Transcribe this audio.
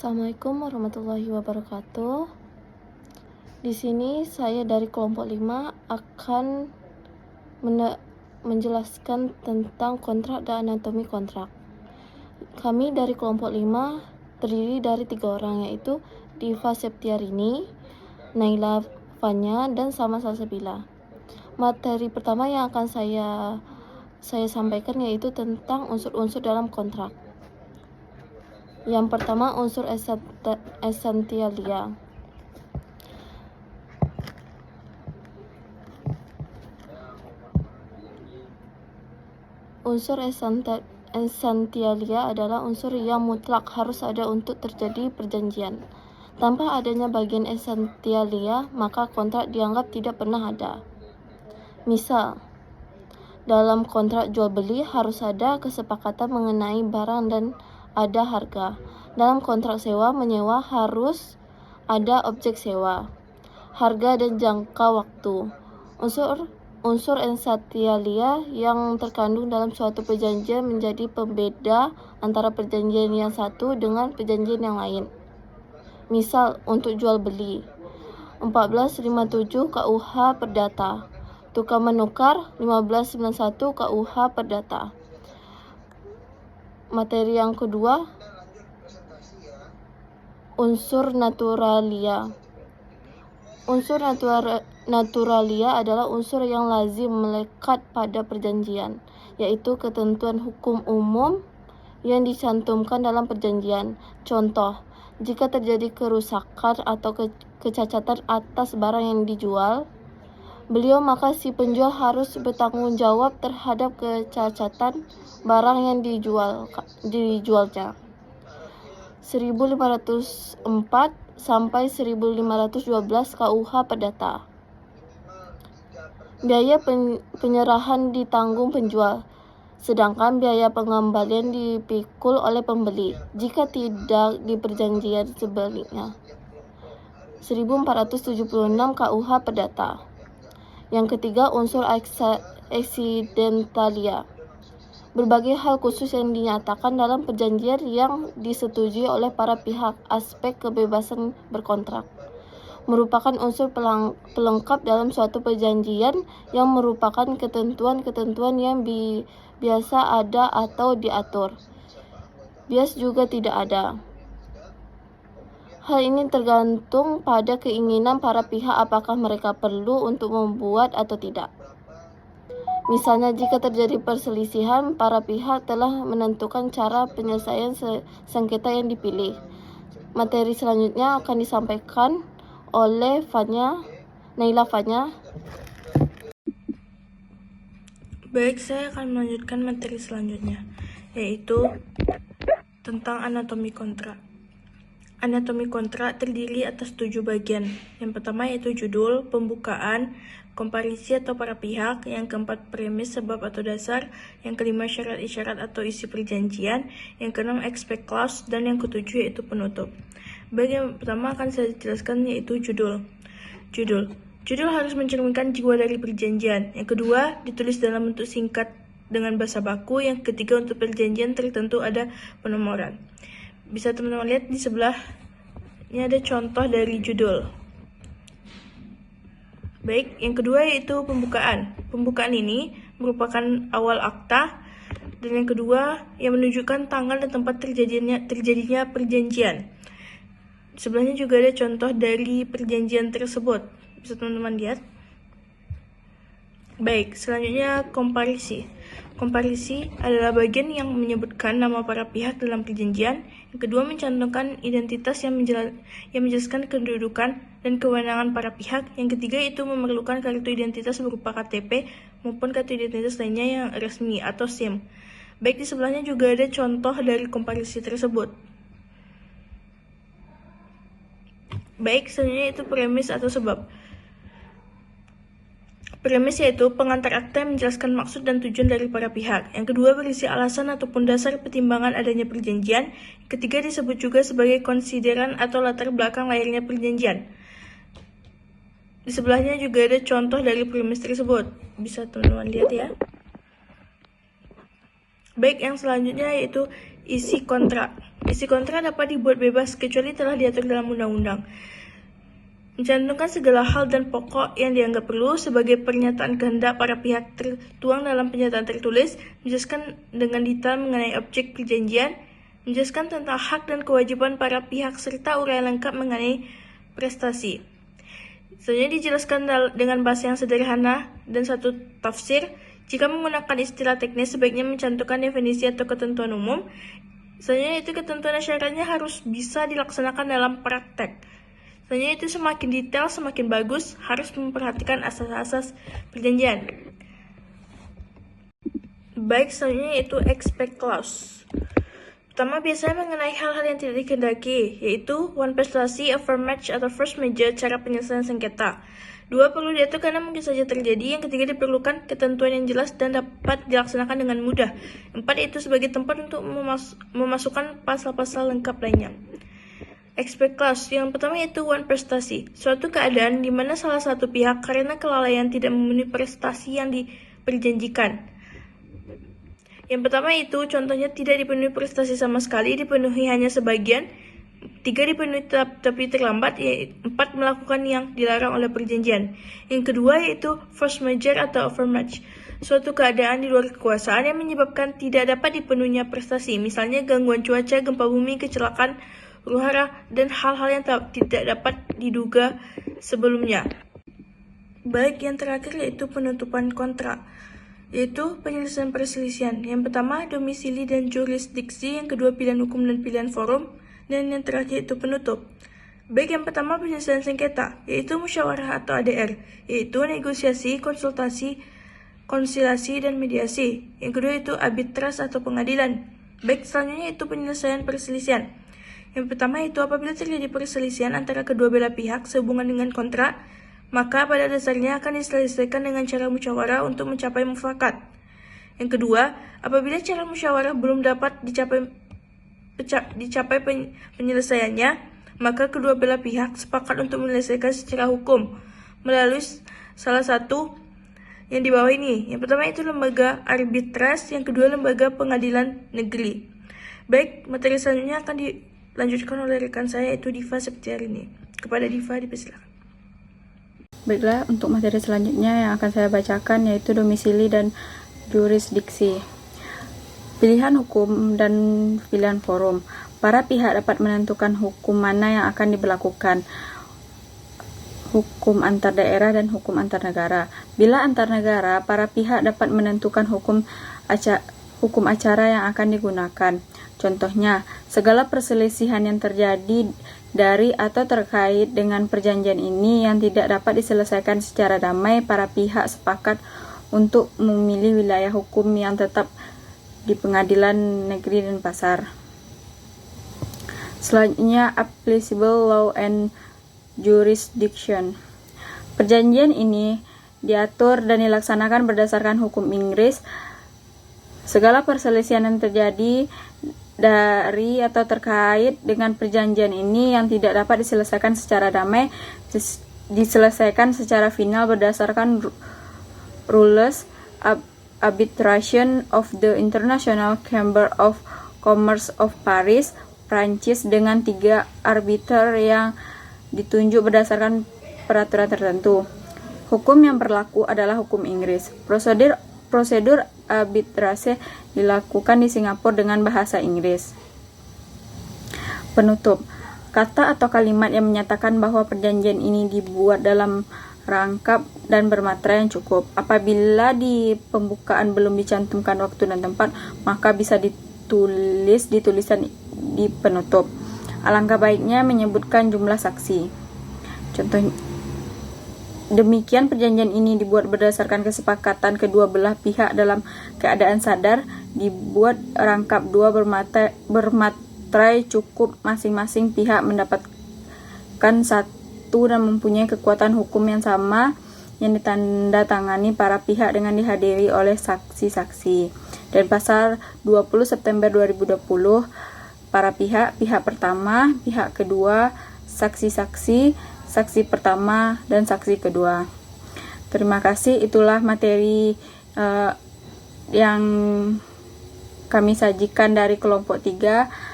Assalamualaikum warahmatullahi wabarakatuh. Di sini saya dari kelompok 5 akan menjelaskan tentang kontrak dan anatomi kontrak. Kami dari kelompok 5 terdiri dari 3 orang, yaitu Diva Septiarini, Naila Fanya, dan Salma Salsabila. Materi pertama yang akan saya sampaikan yaitu tentang unsur-unsur dalam kontrak. Yang pertama, unsur essentialia. Unsur essentialia adalah unsur yang mutlak harus ada untuk terjadi perjanjian. Tanpa adanya bagian essentialia, maka kontrak dianggap tidak pernah ada. Misal, dalam kontrak jual beli harus ada kesepakatan mengenai barang dan ada harga. Dalam kontrak sewa menyewa harus ada objek sewa, harga, dan jangka waktu. Unsur essentialia yang terkandung dalam suatu perjanjian menjadi pembeda antara perjanjian yang satu dengan perjanjian yang lain. Misal, untuk jual beli 1457 KUH Perdata, tukar menukar 1591 KUH Perdata. Materi yang kedua, unsur naturalia. Unsur naturalia adalah unsur yang lazim melekat pada perjanjian, yaitu ketentuan hukum umum yang dicantumkan dalam perjanjian. Contoh, jika terjadi kerusakan atau kecacatan atas barang yang dijual, maka si penjual harus bertanggung jawab terhadap kecacatan barang yang dijualnya. 1504 sampai 1512 KUH Perdata. Biaya penyerahan ditanggung penjual, sedangkan biaya pengembalian dipikul oleh pembeli jika tidak di perjanjian sebaliknya. 1476 KUH Perdata. Yang ketiga, unsur accidentalia. Berbagai hal khusus yang dinyatakan dalam perjanjian yang disetujui oleh para pihak. Aspek kebebasan berkontrak merupakan unsur pelengkap dalam suatu perjanjian yang merupakan ketentuan-ketentuan yang biasa ada atau diatur. Bias juga tidak ada. Hal ini tergantung pada keinginan para pihak apakah mereka perlu untuk membuat atau tidak. Misalnya, jika terjadi perselisihan, para pihak telah menentukan cara penyelesaian sengketa yang dipilih. Materi selanjutnya akan disampaikan oleh Naila Fanya. Baik, saya akan melanjutkan materi selanjutnya, yaitu tentang anatomi kontrak. Anatomi kontrak terdiri atas 7 bagian. Yang pertama yaitu judul, pembukaan, komparisi atau para pihak. Yang keempat, premis, sebab atau dasar. Yang kelima, syarat-isyarat atau isi perjanjian. Yang keenam, expect clause. Dan yang ketujuh yaitu penutup. Baik, yang pertama akan saya jelaskan yaitu judul. Judul harus mencerminkan jiwa dari perjanjian. Yang kedua, ditulis dalam bentuk singkat dengan bahasa baku. Yang ketiga, untuk perjanjian tertentu ada penomoran. Bisa teman-teman lihat di sebelah, ini ada contoh dari judul. Baik, yang kedua yaitu pembukaan. Pembukaan ini merupakan awal akta, dan yang kedua yang menunjukkan tanggal dan tempat terjadinya perjanjian. Sebelahnya juga ada contoh dari perjanjian tersebut. Bisa teman-teman lihat. Baik, selanjutnya komparisi. Komparisi adalah bagian yang menyebutkan nama para pihak dalam perjanjian. Yang kedua, mencantumkan identitas yang menjelaskan kedudukan dan kewenangan para pihak. Yang ketiga, itu memerlukan kartu identitas berupa KTP maupun kartu identitas lainnya yang resmi atau SIM. Baik, di sebelahnya juga ada contoh dari komparisi tersebut. Baik, selanjutnya itu premis atau sebab. Premis yaitu pengantar akta yang menjelaskan maksud dan tujuan dari para pihak. Yang kedua, berisi alasan ataupun dasar pertimbangan adanya perjanjian. Yang ketiga, disebut juga sebagai konsideran atau latar belakang lahirnya perjanjian. Di sebelahnya juga ada contoh dari premis tersebut. Bisa teman-teman lihat ya. Baik, yang selanjutnya yaitu isi kontrak. Isi kontrak dapat dibuat bebas kecuali telah diatur dalam undang-undang. Mencantumkan segala hal dan pokok yang dianggap perlu sebagai pernyataan kehendak para pihak tertuang dalam pernyataan tertulis, menjelaskan dengan detail mengenai objek perjanjian, menjelaskan tentang hak dan kewajiban para pihak serta uraian lengkap mengenai prestasi. Selanjutnya dijelaskan dengan bahasa yang sederhana dan satu tafsir. Jika menggunakan istilah teknis, sebaiknya mencantumkan definisi atau ketentuan umum. Selanjutnya itu ketentuan dan syaratnya harus bisa dilaksanakan dalam praktek. Selanjutnya itu semakin detail, semakin bagus, harus memperhatikan asas-asas perjanjian. Baik, selanjutnya itu expect clause. Pertama, biasanya mengenai hal-hal yang tidak dikehendaki, yaitu one prestasi, affirmation atau first major, cara penyelesaian sengketa. Dua, perlu diatur karena mungkin saja terjadi. Yang ketiga, diperlukan ketentuan yang jelas dan dapat dilaksanakan dengan mudah. Empat, itu sebagai tempat untuk memasukkan pasal-pasal lengkap lainnya. Expect clause. Yang pertama yaitu one prestasi. Suatu keadaan di mana salah satu pihak karena kelalaian tidak memenuhi prestasi yang diperjanjikan. Yang pertama itu contohnya tidak dipenuhi prestasi sama sekali, dipenuhi hanya sebagian. 3, dipenuhi tapi terlambat. 4, melakukan yang dilarang oleh perjanjian. Yang kedua yaitu force majeure atau overmatch. Suatu keadaan di luar kekuasaan yang menyebabkan tidak dapat dipenuhinya prestasi, misalnya gangguan cuaca, gempa bumi, kecelakaan, huru-hara, dan hal-hal yang tidak dapat diduga sebelumnya. Baik, yang terakhir yaitu penutupan kontrak, yaitu penyelesaian perselisihan. Yang pertama, domisili dan jurisdiksi. Yang kedua, pilihan hukum dan pilihan forum. Dan yang terakhir itu penutup. Baik, yang pertama penyelesaian sengketa, yaitu musyawarah atau ADR, yaitu negosiasi, konsultasi, konsilasi, dan mediasi. Yang kedua itu arbitras atau pengadilan. Baik, selanjutnya itu penyelesaian perselisihan. Yang pertama itu apabila terjadi perselisihan antara kedua belah pihak sehubungan dengan kontrak, maka pada dasarnya akan diselesaikan dengan cara musyawarah untuk mencapai mufakat. Yang kedua, apabila cara musyawarah belum dapat dicapai penyelesaiannya, maka kedua belah pihak sepakat untuk menyelesaikan secara hukum melalui salah satu yang di bawah ini. Yang pertama itu lembaga arbitras, yang kedua lembaga pengadilan negeri. Baik, materi selanjutnya akan dilanjutkan oleh rekan saya yaitu Diva seperti hari ini. Kepada Diva dipersilakan. Baiklah, untuk materi selanjutnya yang akan saya bacakan yaitu domisili dan jurisdiksi. Pilihan hukum dan pilihan forum. Para pihak dapat menentukan hukum mana yang akan diberlakukan. Hukum antar daerah dan hukum antar negara. Bila antar negara, para pihak dapat menentukan hukum acara yang akan digunakan. Contohnya, segala perselisihan yang terjadi dari atau terkait dengan perjanjian ini yang tidak dapat diselesaikan secara damai, para pihak sepakat untuk memilih wilayah hukum yang tetap di pengadilan negeri dan pasar. Selanjutnya, applicable law and jurisdiction. Perjanjian ini diatur dan dilaksanakan berdasarkan hukum Inggris. Segala perselisihan yang terjadi dari atau terkait dengan perjanjian ini yang tidak dapat diselesaikan secara damai diselesaikan secara final berdasarkan rules arbitration of the International Chamber of Commerce of Paris, Prancis, dengan 3 arbiter yang ditunjuk berdasarkan peraturan tertentu. Hukum yang berlaku adalah hukum Inggris. Prosedur arbitrase dilakukan di Singapura dengan bahasa Inggris. Penutup. Kata atau kalimat yang menyatakan bahwa perjanjian ini dibuat dalam rangkap dan bermatra yang cukup. Apabila di pembukaan belum dicantumkan waktu dan tempat, maka bisa ditulis di tulisan di penutup. Alangkah baiknya menyebutkan jumlah saksi. Contohnya, demikian perjanjian ini dibuat berdasarkan kesepakatan kedua belah pihak dalam keadaan sadar, dibuat rangkap 2 bermatrai cukup, masing-masing pihak mendapatkan satu dan mempunyai kekuatan hukum yang sama yang ditandatangani para pihak dengan dihadiri oleh saksi-saksi. Dan pasal 20 September 2020, para pihak pertama, pihak kedua, saksi-saksi, saksi pertama, dan saksi kedua. Terima kasih, itulah materi yang kami sajikan dari kelompok 3.